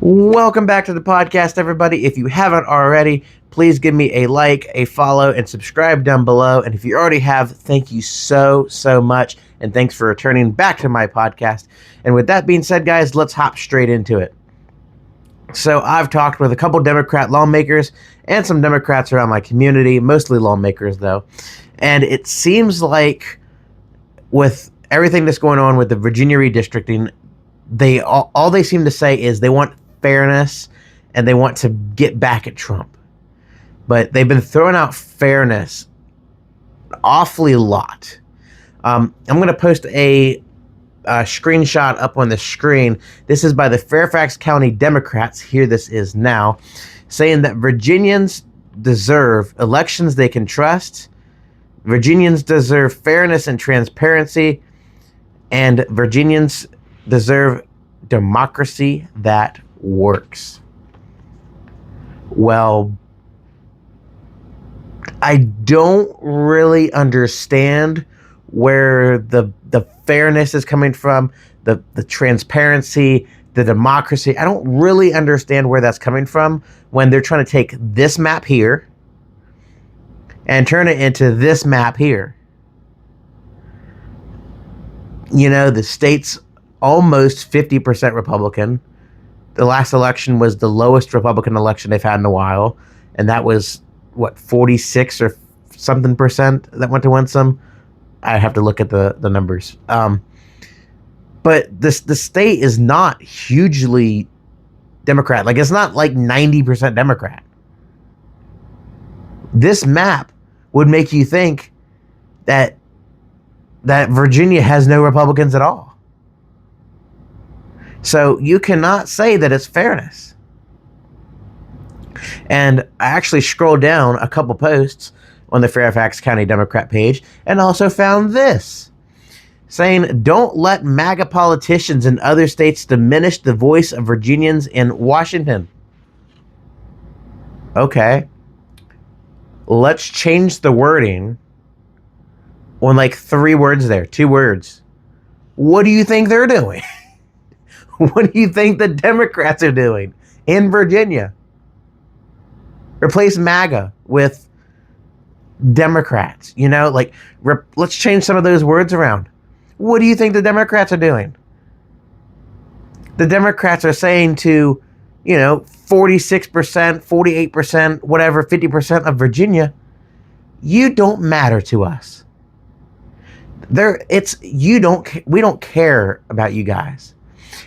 Welcome back to the podcast, everybody. If you haven't already, please give me a like, a follow, and subscribe down below. And if you already have, thank you so much. And thanks for returning back to my podcast. And with that being said, guys, let's hop straight into it. So I've talked with a couple Democrat lawmakers and some Democrats around my community, mostly lawmakers, though. And it seems like with everything that's going on with the Virginia redistricting, all they seem to say is they want fairness and they want to get back at Trump. But they've been throwing out fairness awfully lot. I'm going to post a screenshot up on the screen. This is by the Fairfax County Democrats. Here this is now, saying that Virginians deserve elections they can trust. Virginians deserve fairness and transparency. And Virginians deserve democracy that works. Well, I don't really understand where the fairness is coming from, the transparency, the democracy. I don't really understand where that's coming from when they're trying to take this map here and turn it into this map here. You know, the state's almost 50% Republican. The last election was the lowest Republican election they've had in a while. And that was, 46 or something percent that went to Winsome? I have to look at the numbers. But the state is not hugely Democrat. Like, it's not like 90% Democrat. This map would make you think that Virginia has no Republicans at all. So you cannot say that it's fairness. And I actually scrolled down a couple posts on the Fairfax County Democrat page and also found this, saying, don't let MAGA politicians in other states diminish the voice of Virginians in Washington. Okay. Let's change the wording on like 3 words there, 2 words. What do you think they're doing? What do you think the Democrats are doing in Virginia? Replace MAGA with Democrats, let's change some of those words around. What do you think the Democrats are doing? The Democrats are saying to, 46%, 48%, whatever, 50% of Virginia, you don't matter to us. We don't care about you guys.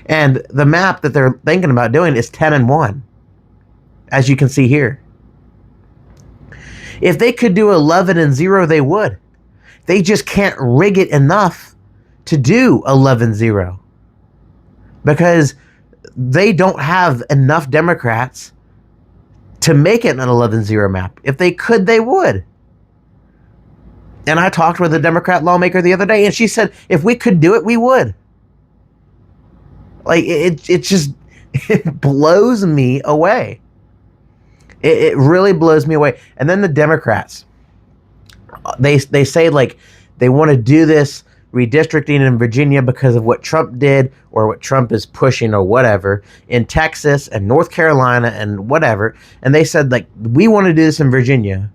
And the map that they're thinking about doing is 10-1, as you can see here. If they could do 11-0, they would. They just can't rig it enough to do 11-0 because they don't have enough Democrats to make it an 11-0 map. If they could, they would. And I talked with a Democrat lawmaker the other day, and she said, if we could do it, we would. Like, it just it blows me away. It really blows me away. And then the Democrats, they say like they want to do this redistricting in Virginia because of what Trump did or what Trump is pushing or whatever in Texas and North Carolina and whatever. And they said like, we want to do this in Virginia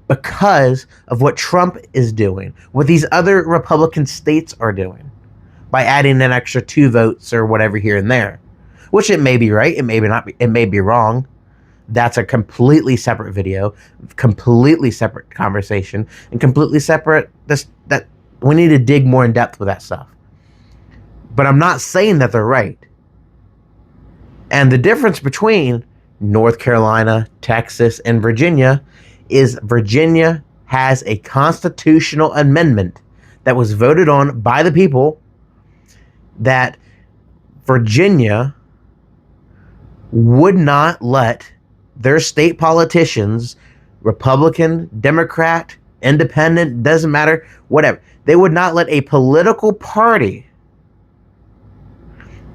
because of what Trump is doing, what these other Republican states are doing by adding an extra 2 votes or whatever here and there, which it may be right. It may not be, it may be wrong. That's a completely separate video, completely separate conversation, and completely separate that we need to dig more in depth with that stuff. But I'm not saying that they're right. And the difference between North Carolina, Texas, and Virginia is Virginia has a constitutional amendment that was voted on by the people that Virginia would not let their state politicians, Republican, Democrat, Independent, doesn't matter, whatever. They would not let a political party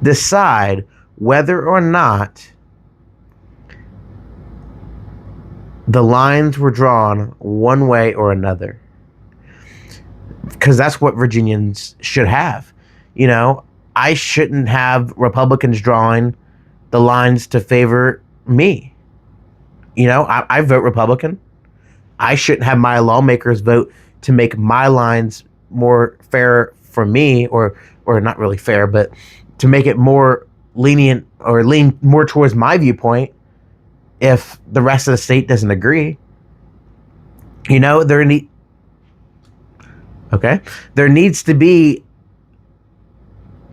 decide whether or not the lines were drawn one way or another. Because that's what Virginians should have. I shouldn't have Republicans drawing the lines to favor me. I vote Republican. I shouldn't have my lawmakers vote to make my lines more fair for me, or not really fair, but to make it more lenient or lean more towards my viewpoint if the rest of the state doesn't agree. There needs to be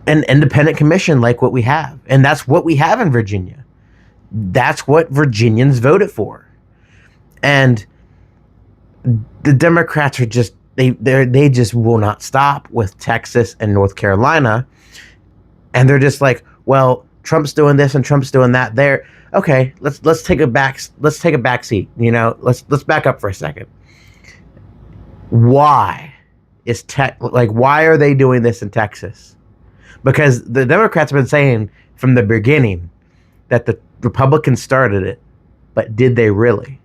an independent commission like what we have. And that's what we have in Virginia. That's what Virginians voted for. And the Democrats are just, they just will not stop with Texas and North Carolina. And they're just like, well, Trump's doing this and Trump's doing that there. Okay, let's take a back seat. Let's back up for a second. Why why are they doing this in Texas? Because the Democrats have been saying from the beginning that the Republicans started it, but did they really?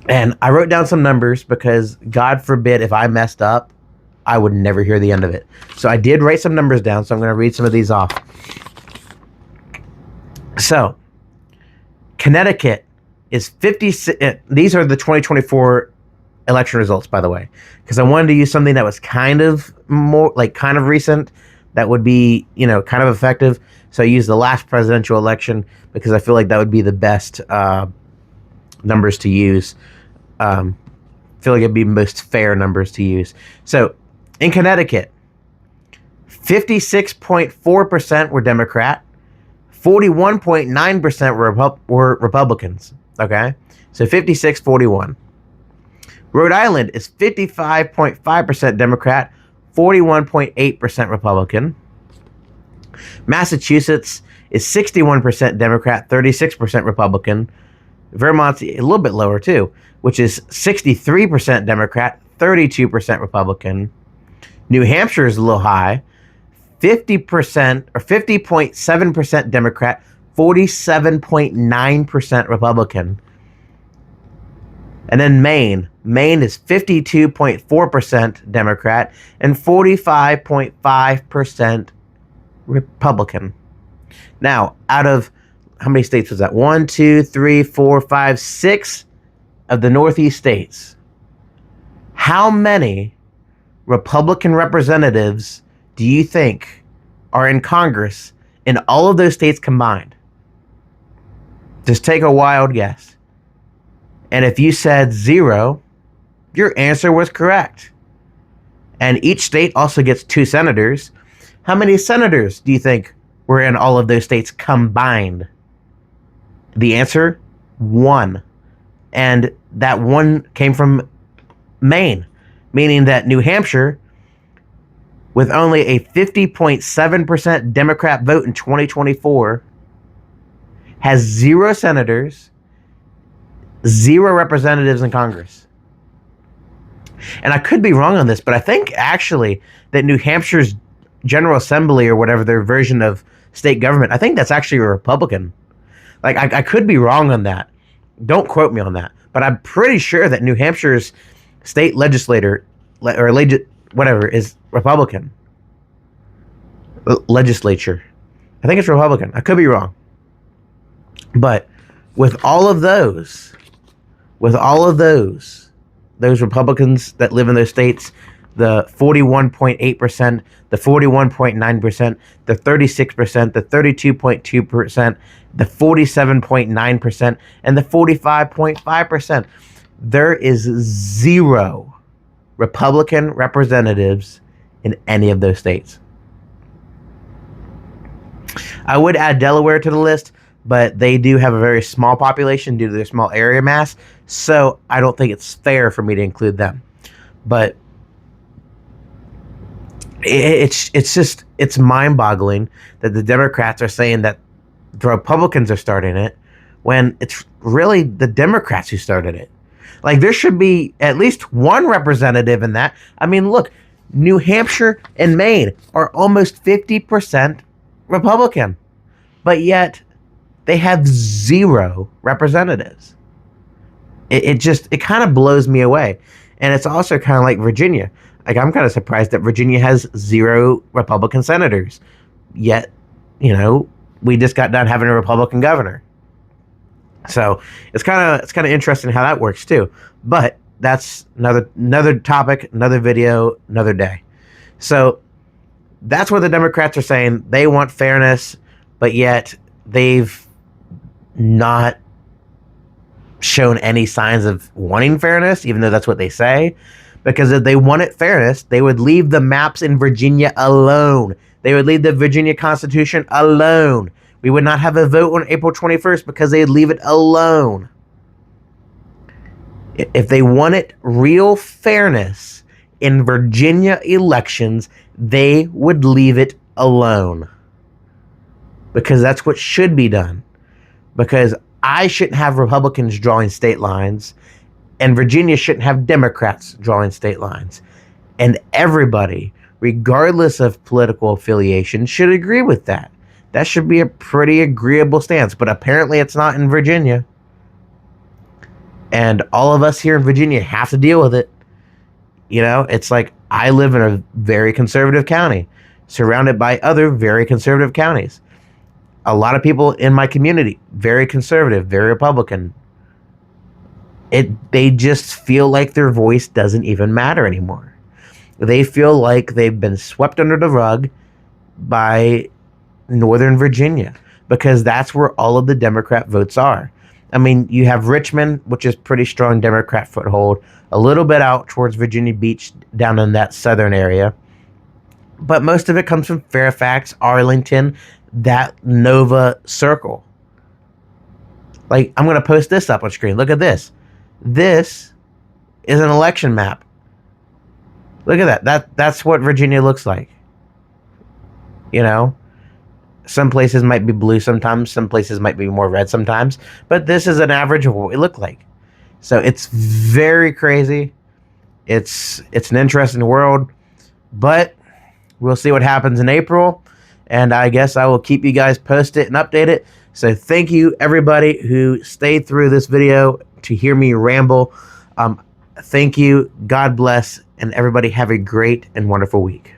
And I wrote down some numbers because God forbid if I messed up, I would never hear the end of it. So I did write some numbers down, so I'm going to read some of these off. So, Connecticut is 56. These are the 2024 election results, by the way, because I wanted to use something that was kind of recent, that would be, kind of effective. So I used the last presidential election because I feel like that would be the best numbers to use. I feel like it'd be most fair numbers to use. So in Connecticut, 56.4% were Democrat, 41.9% were Republicans. Okay, so 56-41. Rhode Island is 55.5% Democrat, 41.8% Republican. Massachusetts is 61% Democrat, 36% Republican. Vermont's a little bit lower too, which is 63% Democrat, 32% Republican. New Hampshire is a little high, 50% or 50.7% Democrat, 47.9% Republican. And then Maine is 52.4% Democrat and 45.5% Republican. Now, out of how many states was that? 1, 2, 3, 4, 5, 6 of the Northeast states. How many Republican representatives do you think are in Congress in all of those states combined? Just take a wild guess. And if you said 0, your answer was correct. And each state also gets 2 senators. How many senators do you think were in all of those states combined? The answer, 1. And that 1 came from Maine, meaning that New Hampshire, with only a 50.7% Democrat vote in 2024, has 0 senators, 0 representatives in Congress. And I could be wrong on this, but I think actually that New Hampshire's General Assembly, or whatever their version of state government, I think that's actually a Republican. I could be wrong on that. Don't quote me on that. But I'm pretty sure that New Hampshire's state legislature is Republican. Legislature. I think it's Republican. I could be wrong. But with all of those Republicans that live in those states, the 41.8%, the 41.9%, the 36%, the 32.2%, the 47.9%, and the 45.5%, there is 0 Republican representatives in any of those states. I would add Delaware to the list, but they do have a very small population due to their small area mass, so I don't think it's fair for me to include them. But it's mind-boggling that the Democrats are saying that the Republicans are starting it when it's really the Democrats who started it. There should be at least 1 representative in that. I mean, look, New Hampshire and Maine are almost 50% Republican, but yet they have 0 representatives. It kind of blows me away. And it's also kind of like Virginia. I'm kind of surprised that Virginia has 0 Republican senators. Yet, we just got done having a Republican governor. So it's kind of interesting how that works too. But that's another topic, another video, another day. So that's what the Democrats are saying. They want fairness, but yet they've not shown any signs of wanting fairness, even though that's what they say. Because if they wanted fairness, they would leave the maps in Virginia alone. They would leave the Virginia Constitution alone. We would not have a vote on April 21st because they'd leave it alone. If they wanted real fairness in Virginia elections, they would leave it alone. Because that's what should be done. Because I shouldn't have Republicans drawing state lines, and Virginia shouldn't have Democrats drawing state lines. And everybody, regardless of political affiliation, should agree with that. That should be a pretty agreeable stance, but apparently it's not in Virginia. And all of us here in Virginia have to deal with it. You know, it's like I live in a very conservative county, surrounded by other very conservative counties. A lot of people in my community, very conservative, very Republican. They just feel like their voice doesn't even matter anymore. They feel like they've been swept under the rug by Northern Virginia, because that's where all of the Democrat votes are. I mean, you have Richmond, which is pretty strong Democrat foothold, a little bit out towards Virginia Beach, down in that southern area. But most of it comes from Fairfax, Arlington, that Nova circle. Like, I'm going to post this up on screen. Look at this. This is an election map. Look at that. That's what Virginia looks like. You know? Some places might be blue sometimes. Some places might be more red sometimes. But this is an average of what we look like. So it's very crazy. It's an interesting world. But we'll see what happens in April. And I guess I will keep you guys posted and updated. So thank you, everybody who stayed through this video to hear me ramble. Thank you. God bless. And everybody have a great and wonderful week.